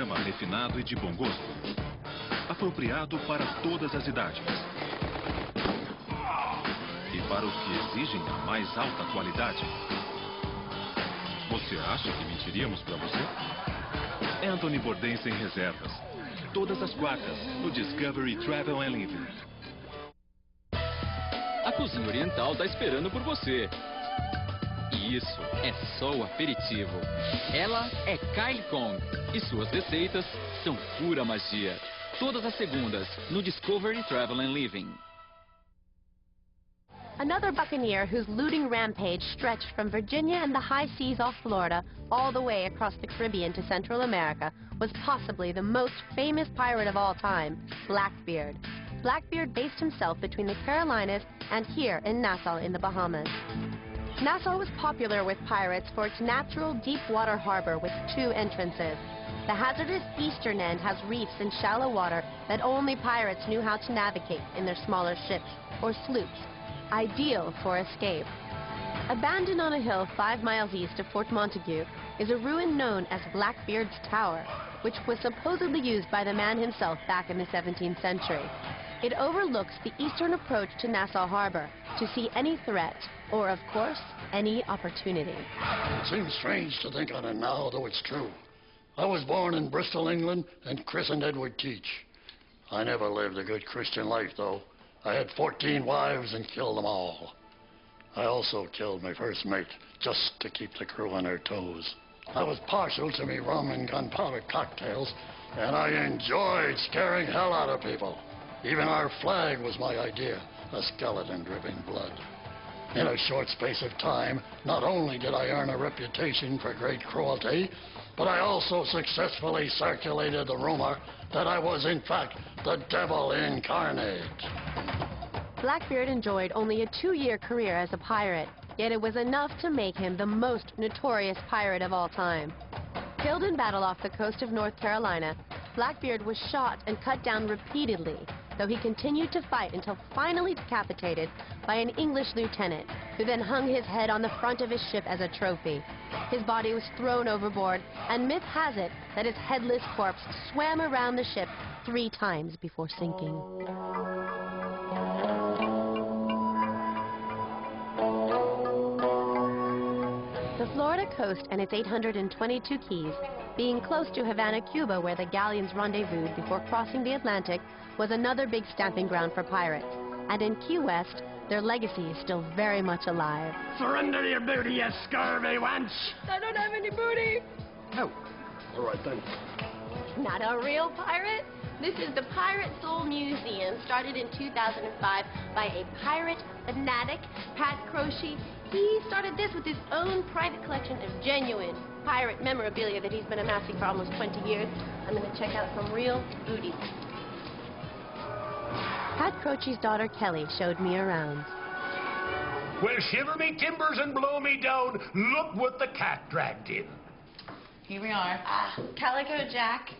programa refinado e de bom gosto, apropriado para todas as idades e para os que exigem a mais alta qualidade. Você acha que mentiríamos para você? Anthony Bourdain sem reservas. Todas as quartas, no Discovery Travel and Living. A cozinha oriental está esperando por você. E isso é só o aperitivo. Ela é Kylie Kong e suas receitas são pura magia. Todas as segundas, no Discovery Travel and Living. Another buccaneer whose looting rampage stretched from Virginia and the high seas off Florida all the way across the Caribbean to Central America was possibly the most famous pirate of all time, Blackbeard. Blackbeard based himself between the Carolinas and here in Nassau in the Bahamas. Nassau was popular with pirates for its natural deep-water harbor with 2 entrances. The hazardous eastern end has reefs and shallow water that only pirates knew how to navigate in their smaller ships or sloops, ideal for escape. Abandoned on a hill 5 miles east of Fort Montague is a ruin known as Blackbeard's Tower, which was supposedly used by the man himself back in the 17th century. It overlooks the eastern approach to Nassau Harbor to see any threat, or of course, any opportunity. It seems strange to think on it now, though it's true. I was born in Bristol, England, and christened Edward Teach. I never lived a good Christian life, though. I had 14 wives and killed them all. I also killed my first mate just to keep the crew on their toes. I was partial to me rum and gunpowder cocktails, and I enjoyed scaring hell out of people. Even our flag was my idea, a skeleton dripping blood. In a short space of time, not only did I earn a reputation for great cruelty, but I also successfully circulated the rumor that I was, in fact, the devil incarnate. Blackbeard enjoyed only a 2-year career as a pirate, yet it was enough to make him the most notorious pirate of all time. Killed in battle off the coast of North Carolina, Blackbeard was shot and cut down repeatedly, though he continued to fight until finally decapitated by an English lieutenant, who then hung his head on the front of his ship as a trophy. His body was thrown overboard, and myth has it that his headless corpse swam around the ship 3 times before sinking. The Florida coast and its 822 keys, being close to Havana, Cuba, where the galleons rendezvoused before crossing the Atlantic, was another big stamping ground for pirates. And in Key West, their legacy is still very much alive. Surrender your booty, you scurvy wench! I don't have any booty! Oh, all right then. Not a real pirate? This is the Pirate Soul Museum, started in 2005 by a pirate fanatic, Pat Croce. He started this with his own private collection of genuine pirate memorabilia that he's been amassing for almost 20 years. I'm going to check out some real booty. Pat Croce's daughter Kelly showed me around. Well, shiver me timbers and blow me down. Look what the cat dragged in. Here we are. Calico Jack,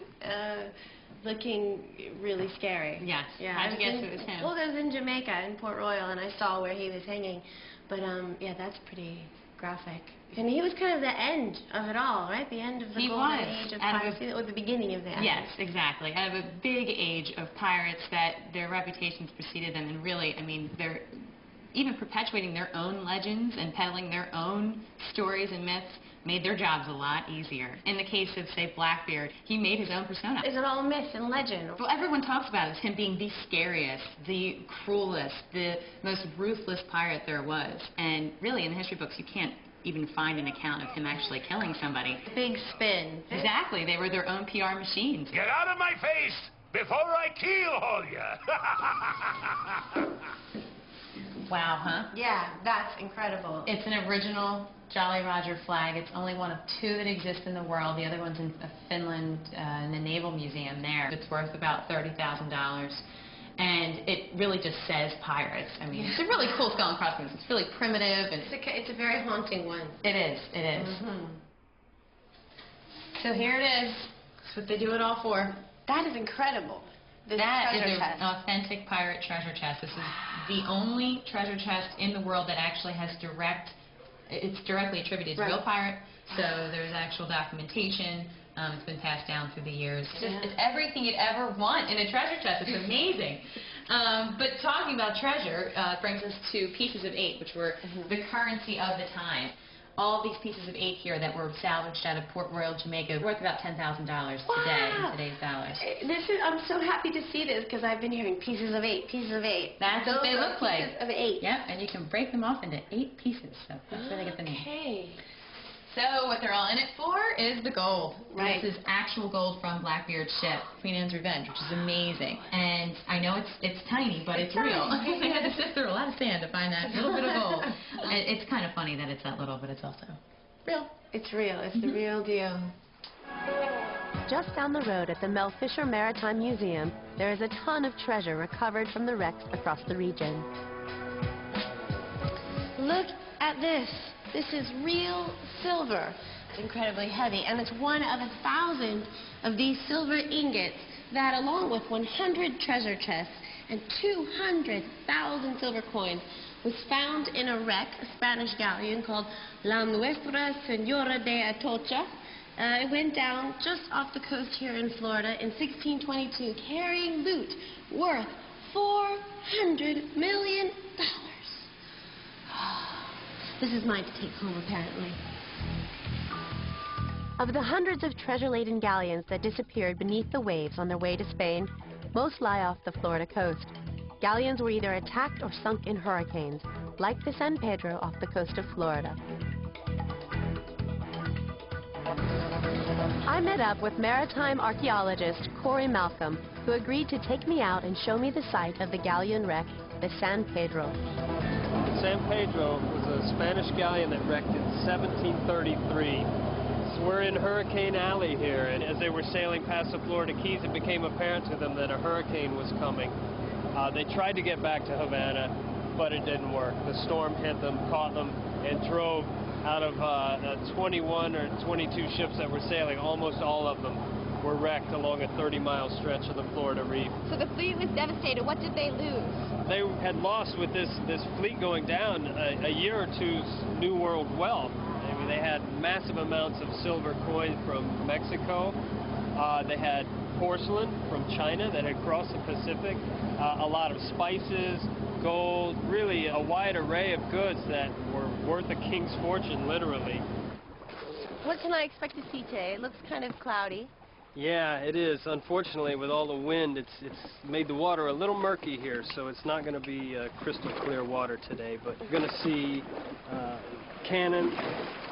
looking really scary. Yes. Yeah, How'd you guess it was him? Well, I was in Jamaica, in Port Royal, and I saw where he was hanging. But, yeah, that's pretty graphic. And he was kind of the end of it all, right? The end of the golden age of piracy, or the beginning of that. Yes, exactly. Out of a big age of pirates that their reputations preceded them, and really, I mean, they're even perpetuating their own legends and peddling their own stories and myths made their jobs a lot easier. In the case of, say, Blackbeard, he made his own persona. Is it all myth and legend? Well, everyone talks about it as him being the scariest, the cruelest, the most ruthless pirate there was. And really, in the history books, you can't even find an account of him actually killing somebody. Big spin. Exactly. They were their own PR machines. Get out of my face before I keelhaul you. Wow, huh? Yeah, that's incredible. It's an original Jolly Roger flag. It's only one of 2 that exist in the world. The other one's in Finland, in the Naval Museum there. It's worth about $30,000. And it really just says pirates. I mean, it's a really cool skull and crossbones. It's really primitive. And it's a very haunting one. It is. It is. Mm-hmm. So here it is. That's what they do it all for. That is incredible. That is an authentic pirate treasure chest. This is the only treasure chest in the world that actually has it's directly attributed to a real pirate. So there's actual documentation. It's been passed down through the years. It's just it's everything you'd ever want in a treasure chest. It's amazing. But talking about treasure brings us to pieces of 8, which were the currency of the time. All these pieces of 8 here that were salvaged out of Port Royal, Jamaica, worth about $10,000 today in today's dollars. I'm so happy to see this because I've been hearing pieces of 8, pieces of 8. That's what they look like. Pieces of 8. Yep, and you can break them off into 8 pieces, so that's where they get the name. Okay. So what they're all in it for is the gold. Right. This is actual gold from Blackbeard's ship, Queen Anne's Revenge, which is amazing. And I know it's tiny, but it's real. They had to sift through a lot of sand to find that little bit of gold. It's kind of funny that it's that little, but it's also real. It's real. It's the real deal. Just down the road at the Mel Fisher Maritime Museum, there is a ton of treasure recovered from the wrecks across the region. Look at this. This is real silver. It's incredibly heavy, and it's one of 1,000 of these silver ingots that, along with 100 treasure chests and 200,000 silver coins, was found in a wreck, a Spanish galleon called La Nuestra Señora de Atocha. It went down just off the coast here in Florida in 1622, carrying loot worth $400 million. This is mine to take home, apparently. Of the hundreds of treasure-laden galleons that disappeared beneath the waves on their way to Spain, most lie off the Florida coast. Galleons were either attacked or sunk in hurricanes, like the San Pedro off the coast of Florida. I met up with maritime archaeologist Corey Malcolm, who agreed to take me out and show me the site of the galleon wreck, the San Pedro. San Pedro was a Spanish galleon that wrecked in 1733. So we're in Hurricane Alley here, and as they were sailing past the Florida Keys, it became apparent to them that a hurricane was coming. They tried to get back to Havana, but it didn't work. The storm hit them, caught them, and drove out of 21 or 22 ships that were sailing. Almost all of them were wrecked along a 30-mile stretch of the Florida Reef. So the fleet was devastated. What did they lose? They had lost, with this fleet going down, a year or two's New World wealth. I mean, they had massive amounts of silver coin from Mexico. They had porcelain from China that had crossed the Pacific, a lot of spices, gold, really a wide array of goods that were worth a king's fortune, literally. What can I expect to see today? It looks kind of cloudy. Yeah, it is. Unfortunately, with all the wind, it's made the water a little murky here, so it's not going to be crystal clear water today. But you're going to see cannon,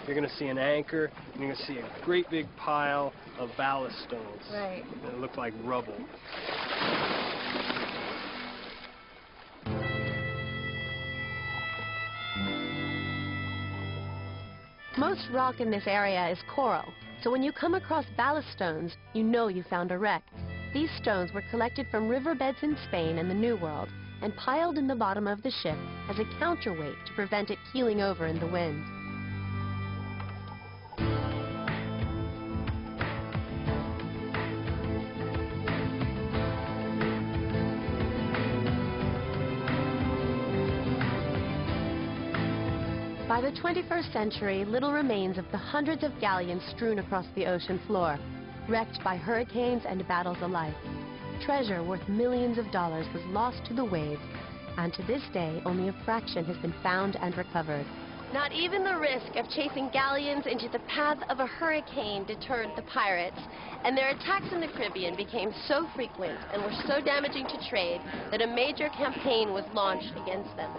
you're going to see an anchor, and you're going to see a great big pile of ballast stones. Right. That look like rubble. Most rock in this area is coral, so when you come across ballast stones, you know you found a wreck. These stones were collected from riverbeds in Spain and the New World and piled in the bottom of the ship as a counterweight to prevent it keeling over in the wind. By the 21st century, little remains of the hundreds of galleons strewn across the ocean floor, wrecked by hurricanes and battles alike. Treasure worth millions of dollars was lost to the waves, and to this day, only a fraction has been found and recovered. Not even the risk of chasing galleons into the path of a hurricane deterred the pirates, and their attacks in the Caribbean became so frequent and were so damaging to trade that a major campaign was launched against them.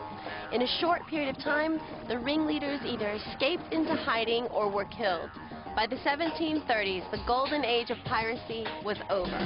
In a short period of time, the ringleaders either escaped into hiding or were killed. By the 1730s, the golden age of piracy was over.